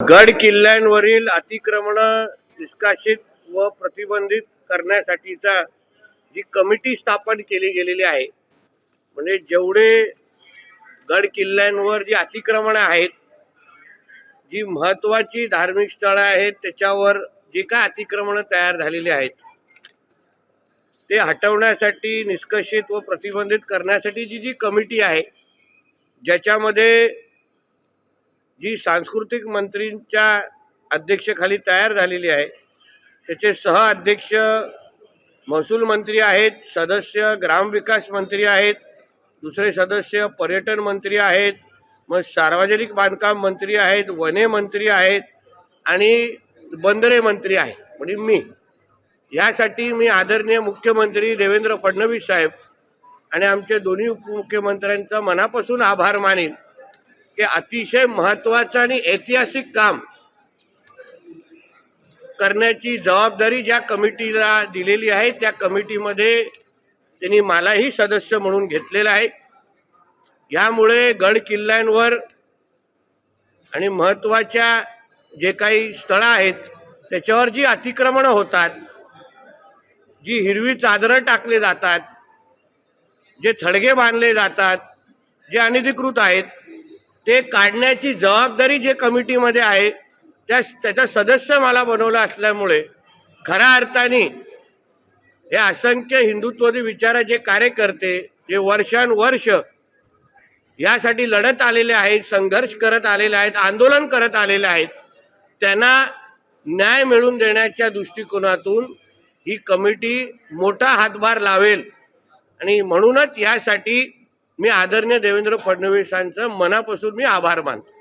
गड किल्ल्यांवरील अतिक्रमण निष्कासित व प्रतिबंधित करण्यासाठीचा जी कमिटी स्थापन केली गेलेली आहे, म्हणजे जेवढे गड किल्ल्यांवर जी अतिक्रमण आहेत, जी महत्वाची धार्मिक स्थळं आहेत, त्याच्यावर जे काय अतिक्रमण तयार झालेली आहेत ते हटवण्यासाठी, निष्कासित व प्रतिबंधित करण्यासाठी जी कमिटी आहे, ज्याच्यामध्ये जी सांस्कृतिक मंत्रींच्या अध्यक्षतेखाली तयार झालेली आहे, त्याचे सह अध्यक्ष महसूल मंत्री आहेत, सदस्य ग्रामविकास मंत्री आहेत, दुसरे सदस्य पर्यटन मंत्री आहेत, मग सार्वजनिक बांधकाम मंत्री आहेत, वने मंत्री आहेत आणि बंदरे मंत्री आहेत, म्हणजे मी. यासाठी मी आदरणीय मुख्यमंत्री देवेंद्र फडणवीस साहेब आणि आमचे दोन्ही उपमुख्यमंत्र्यांचा मनापासून आभार मानेन की अतिशय महत्त्वाचं आणि ऐतिहासिक काम करण्याची जबाबदारी ज्या कमिटीला दिलेली आहे, त्या कमिटीमध्ये त्यांनी मलाही सदस्य म्हणून घेतलेलं आहे. यामुळे गड किल्ल्यांवर आणि महत्त्वाच्या जे काही स्थळं आहेत त्याच्यावर जी अतिक्रमणं होतात, जी हिरवी चादरं टाकले जातात, जे थडगे बांधले जातात, जे अनधिकृत आहेत, ते काढण्याची जबाबदारी जे कमिटीमध्ये आहे त्याचा सदस्य मला बनवला असल्यामुळे खऱ्या अर्थाने हे असंख्य हिंदुत्ववादी विचाराचे कार्यकर्ते जे वर्षानुवर्ष यासाठी लढत आलेले आहेत, संघर्ष करत आलेले आहेत, आंदोलन करत आलेले आहेत, त्यांना न्याय मिळवून देण्याच्या दृष्टिकोनातून ही कमिटी मोठा हातभार लावेल. आणि म्हणूनच यासाठी मी आदरणीय देवेंद्र फडणवीसांचं मनापासून मी आभार मानतो.